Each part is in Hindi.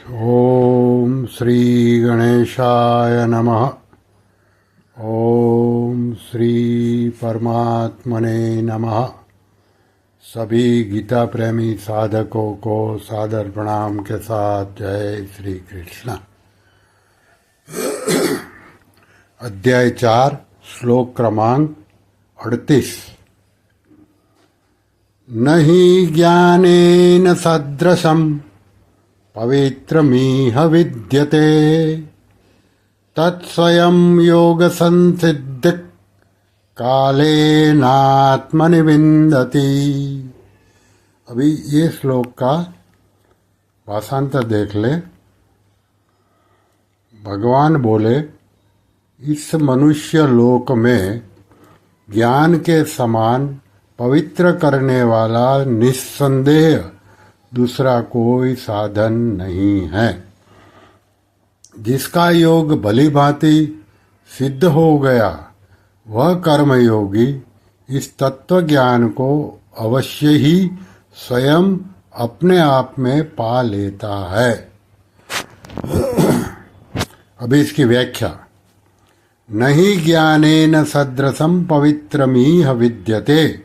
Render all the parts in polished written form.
ओम श्री गणेशाय नमः। ओम श्री परमात्मने नमः। सभी गीता प्रेमी साधकों को सादर प्रणाम के साथ जय श्री कृष्ण। अध्याय 4 श्लोक क्रमांक 38। नहि ज्ञानेन सदृशम् पवित्रमिह विद्यते तत्स्वयं योगसंसिद्धिः कालेनात्मनि विन्दति। अभी ये श्लोक का भाषांतर देख ले। भगवान बोले, इस मनुष्य लोक में ज्ञान के समान पवित्र करने वाला निस्संदेह दूसरा कोई साधन नहीं है। जिसका योग भली भांति सिद्ध हो गया वह कर्मयोगी इस तत्व ज्ञान को अवश्य ही स्वयं अपने आप में पा लेता है। अभी इसकी व्याख्या। नहीं ज्ञानेन सदृशं पवित्रमिह विद्यते।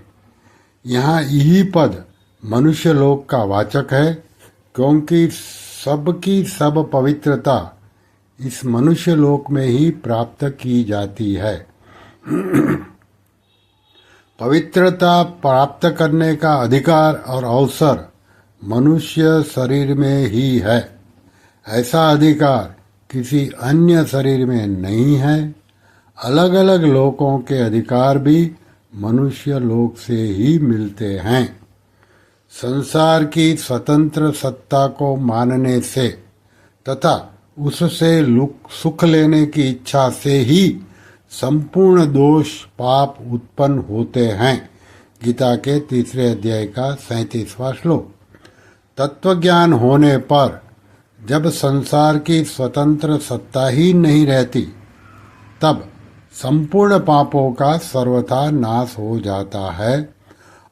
यहाँ यही पद मनुष्य लोक का वाचक है, क्योंकि सबकी सब पवित्रता इस मनुष्य लोक में ही प्राप्त की जाती है। पवित्रता प्राप्त करने का अधिकार और अवसर मनुष्य शरीर में ही है। ऐसा अधिकार किसी अन्य शरीर में नहीं है। अलग अलग लोकों के अधिकार भी मनुष्य लोक से ही मिलते हैं। संसार की स्वतंत्र सत्ता को मानने से तथा उससे सुख लेने की इच्छा से ही संपूर्ण दोष पाप उत्पन्न होते हैं। गीता के 3 अध्याय का 37वां श्लोक। तत्वज्ञान होने पर जब संसार की स्वतंत्र सत्ता ही नहीं रहती, तब संपूर्ण पापों का सर्वथा नाश हो जाता है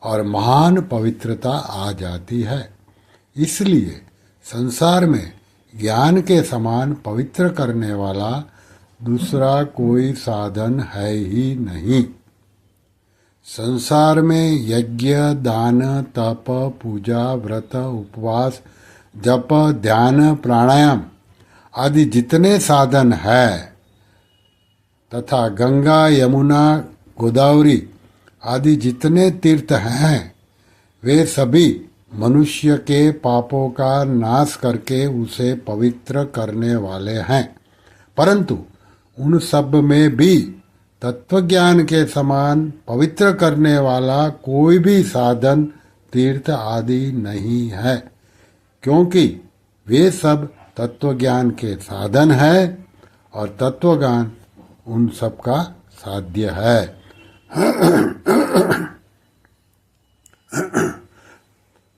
और महान पवित्रता आ जाती है। इसलिए संसार में ज्ञान के समान पवित्र करने वाला दूसरा कोई साधन है ही नहीं। संसार में यज्ञ, दान, तप, पूजा, व्रत, उपवास, जप, ध्यान, प्राणायाम आदि जितने साधन है तथा गंगा, यमुना, गोदावरी आदि जितने तीर्थ हैं, वे सभी मनुष्य के पापों का नाश करके उसे पवित्र करने वाले हैं। परंतु उन सब में भी तत्वज्ञान के समान पवित्र करने वाला कोई भी साधन, तीर्थ आदि नहीं है, क्योंकि वे सब तत्वज्ञान के साधन है और तत्वज्ञान उन सब का साध्य है।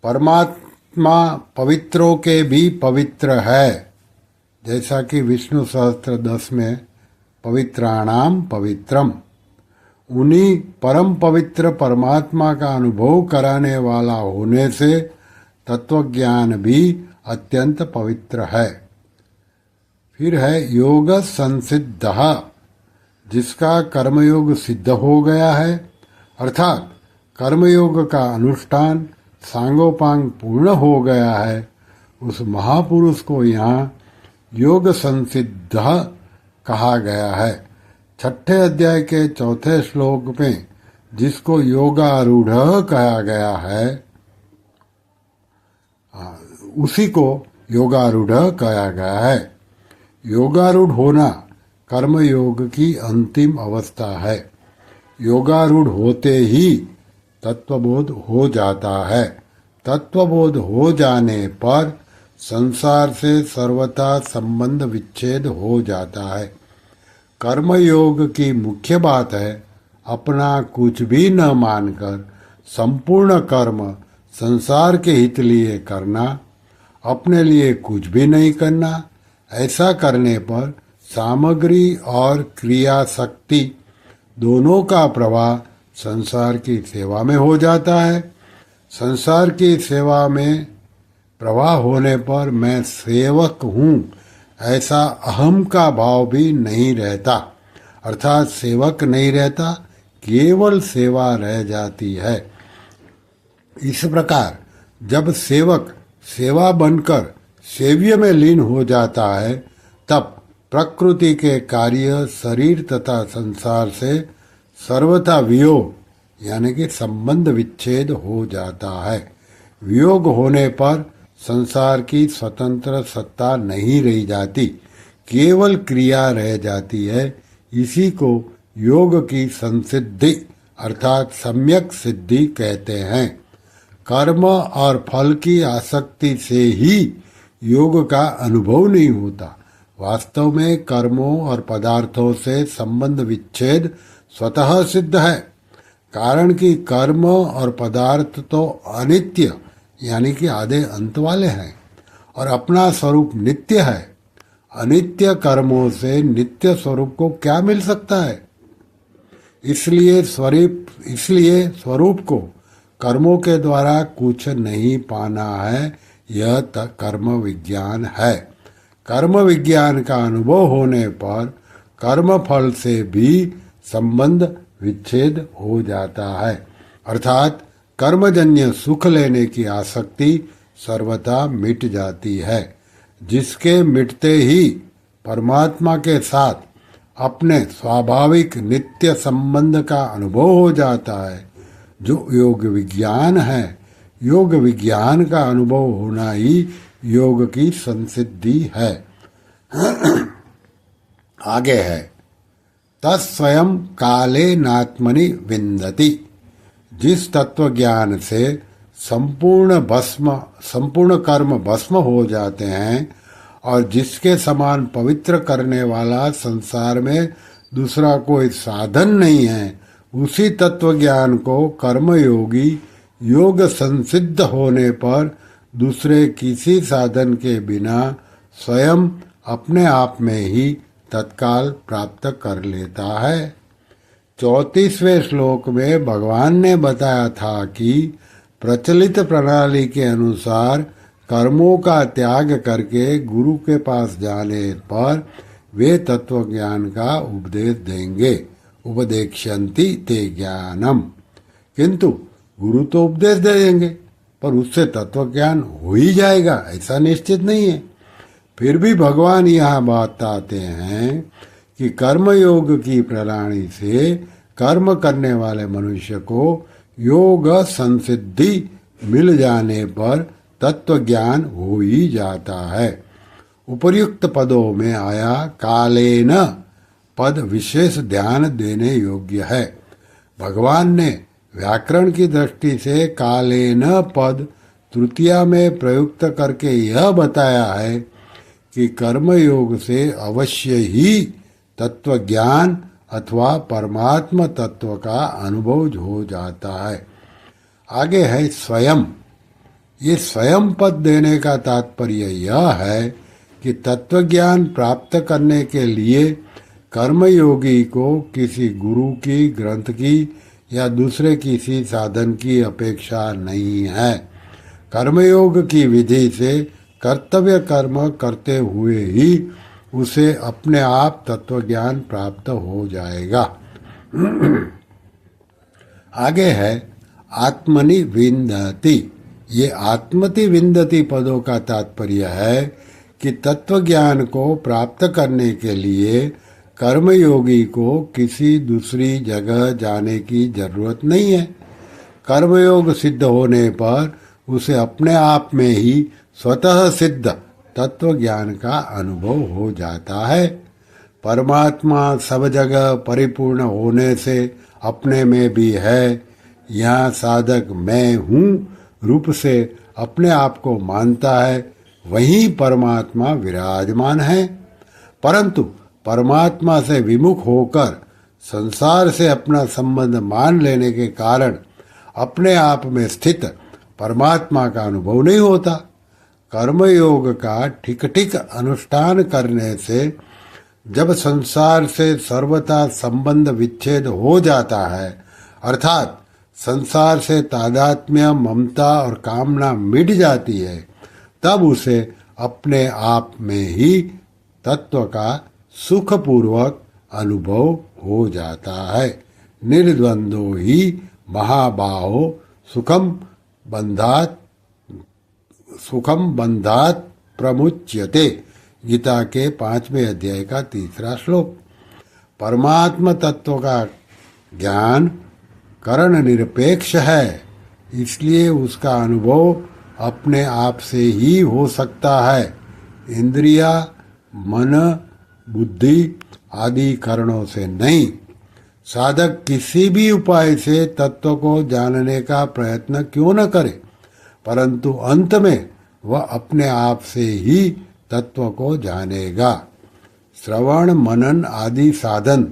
परमात्मा पवित्रों के भी पवित्र है, जैसा कि विष्णु सहस्त्र 10 में पवित्राणाम पवित्रम। उन्हीं परम पवित्र परमात्मा का अनुभव कराने वाला होने से तत्वज्ञान भी अत्यंत पवित्र है। फिर है योग संसिद्ध, जिसका कर्मयोग सिद्ध हो गया है, अर्थात कर्मयोग का अनुष्ठान सांगोपांग पूर्ण हो गया है। उस महापुरुष को यहाँ योग संसिद्ध कहा गया है। 6 अध्याय के 4 श्लोक में जिसको योगारूढ़ कहा गया है, उसी को योगारूढ़ कहा गया है। योगारूढ़ होना कर्मयोग की अंतिम अवस्था है। योगारूढ़ होते ही तत्वबोध हो जाता है। तत्वबोध हो जाने पर संसार से सर्वथा संबंध विच्छेद हो जाता है। कर्मयोग की मुख्य बात है अपना कुछ भी न मानकर संपूर्ण कर्म संसार के हित लिए करना, अपने लिए कुछ भी नहीं करना। ऐसा करने पर सामग्री और क्रिया शक्ति दोनों का प्रवाह संसार की सेवा में हो जाता है। संसार की सेवा में प्रवाह होने पर मैं सेवक हूँ ऐसा अहम का भाव भी नहीं रहता, अर्थात सेवक नहीं रहता, केवल सेवा रह जाती है। इस प्रकार जब सेवक सेवा बनकर सेव्य में लीन हो जाता है, तब प्रकृति के कार्य शरीर तथा संसार से सर्वथा वियोग यानी कि संबंध विच्छेद हो जाता है। वियोग होने पर संसार की स्वतंत्र सत्ता नहीं रह जाती, केवल क्रिया रह जाती है। इसी को योग की संसिद्धि अर्थात सम्यक सिद्धि कहते हैं। कर्म और फल की आसक्ति से ही योग का अनुभव नहीं होता। वास्तव में कर्मों और पदार्थों से संबंध विच्छेद स्वतः सिद्ध है, कारण कि कर्म और पदार्थ तो अनित्य यानी कि आधे अंत वाले हैं और अपना स्वरूप नित्य है। अनित्य कर्मों से नित्य स्वरूप को क्या मिल सकता है? इसलिए स्वरूप को कर्मों के द्वारा कुछ नहीं पाना है, यह कर्म विज्ञान है। कर्म विज्ञान का अनुभव होने पर कर्म फल से भी संबंध विच्छेद हो जाता है, अर्थात कर्मजन्य सुख लेने की आसक्ति सर्वथा मिट जाती है। जिसके मिटते ही परमात्मा के साथ अपने स्वाभाविक नित्य संबंध का अनुभव हो जाता है, जो योग विज्ञान है। योग विज्ञान का अनुभव होना ही योग की संसिद्धि है। आगे है तत्स्वयं काले नात्मनि विन्दति। जिस तत्व ज्ञान से संपूर्ण कर्म भस्म हो जाते हैं और जिसके समान पवित्र करने वाला संसार में दूसरा कोई साधन नहीं है, उसी तत्व ज्ञान को कर्मयोगी योग संसिद्ध होने पर दूसरे किसी साधन के बिना स्वयं अपने आप में ही तत्काल प्राप्त कर लेता है। 34वें श्लोक में भगवान ने बताया था कि प्रचलित प्रणाली के अनुसार कर्मों का त्याग करके गुरु के पास जाने पर वे तत्व ज्ञान का उपदेश देंगे। उपदेक्षन्ति ते ज्ञानम। किंतु गुरु तो उपदेश दे देंगे पर उससे तत्व ज्ञान हो ही जाएगा ऐसा निश्चित नहीं है। फिर भी भगवान यहाँ बताते हैं कि कर्मयोग की प्रणाली से कर्म करने वाले मनुष्य को योग संसिद्धि मिल जाने पर तत्व ज्ञान हो ही जाता है। उपर्युक्त पदों में आया कालेन पद विशेष ध्यान देने योग्य है। भगवान ने व्याकरण की दृष्टि से कालेन पद तृतीया में प्रयुक्त करके यह बताया है कि कर्मयोग से अवश्य ही तत्व ज्ञान अथवा परमात्म तत्व का अनुभव हो जाता है। आगे है स्वयं। ये स्वयं पद देने का तात्पर्य यह है कि तत्व ज्ञान प्राप्त करने के लिए कर्मयोगी को किसी गुरु की, ग्रंथ की या दूसरे किसी साधन की अपेक्षा नहीं है। कर्मयोग की विधि से कर्तव्य कर्म करते हुए ही उसे अपने आप तत्व ज्ञान प्राप्त हो जाएगा। आगे है आत्मनि विन्दति। ये आत्मति विन्दति पदों का तात्पर्य है कि तत्व ज्ञान को प्राप्त करने के लिए कर्मयोगी को किसी दूसरी जगह जाने की जरूरत नहीं है। कर्मयोग सिद्ध होने पर उसे अपने आप में ही स्वतः सिद्ध तत्व ज्ञान का अनुभव हो जाता है। परमात्मा सब जगह परिपूर्ण होने से अपने में भी है। यहाँ साधक मैं हूँ रूप से अपने आप को मानता है, वहीं परमात्मा विराजमान है। परंतु परमात्मा से विमुख होकर संसार से अपना संबंध मान लेने के कारण अपने आप में स्थित परमात्मा का अनुभव नहीं होता। कर्मयोग का ठीक ठीक अनुष्ठान करने से जब संसार से सर्वथा संबंध विच्छेद हो जाता है, अर्थात संसार से तादात्म्य, ममता और कामना मिट जाती है, तब उसे अपने आप में ही तत्व का सुखपूर्वक अनुभव हो जाता है। निर्द्वंदो ही महाबाहो सुखम बंधात प्रमुच्यते। गीता के 5वें अध्याय का 3रा श्लोक। परमात्म तत्व का ज्ञान करण निरपेक्ष है, इसलिए उसका अनुभव अपने आप से ही हो सकता है, इंद्रिया, मन, बुद्धि आदि कारणों से नहीं। साधक किसी भी उपाय से तत्व को जानने का प्रयत्न क्यों न करे, परंतु अंत में वह अपने आप से ही तत्व को जानेगा। श्रवण, मनन आदि साधन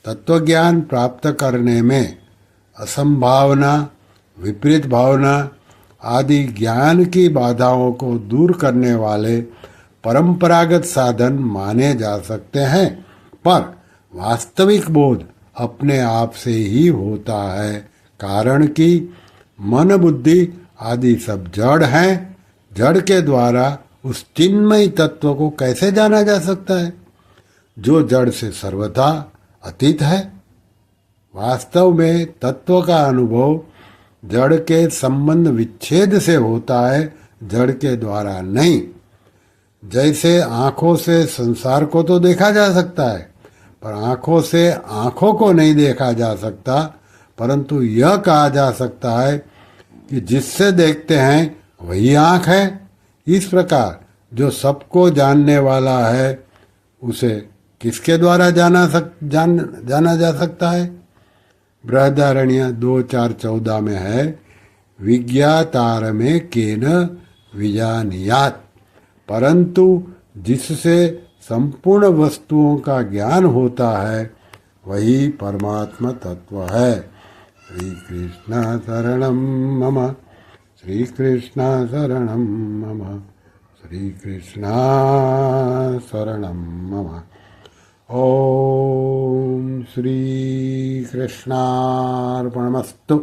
तत्वज्ञान प्राप्त करने में असंभावना, विपरीत भावना आदि ज्ञान की बाधाओं को दूर करने वाले परंपरागत साधन माने जा सकते हैं, पर वास्तविक बोध अपने आप से ही होता है, कारण कि मन, बुद्धि आदि सब जड़ हैं। जड़ के द्वारा उस चिन्मय तत्व को कैसे जाना जा सकता है जो जड़ से सर्वथा अतीत है। वास्तव में तत्व का अनुभव जड़ के संबंध विच्छेद से होता है, जड़ के द्वारा नहीं। जैसे आंखों से संसार को तो देखा जा सकता है, पर आंखों से आंखों को नहीं देखा जा सकता, परंतु यह कहा जा सकता है कि जिससे देखते हैं वही आंख है। इस प्रकार जो सबको जानने वाला है उसे किसके द्वारा जाना जा सकता है? बृहदारण्य 2:4-14 में है, विज्ञातार में केन विजानियात। परंतु जिससे संपूर्ण वस्तुओं का ज्ञान होता है वही परमात्मा तत्व है। श्री कृष्ण शरणम मम, श्री कृष्ण शरणम मम, श्री कृष्ण शरणम मम। ओम श्री कृष्णार्पणमस्तु।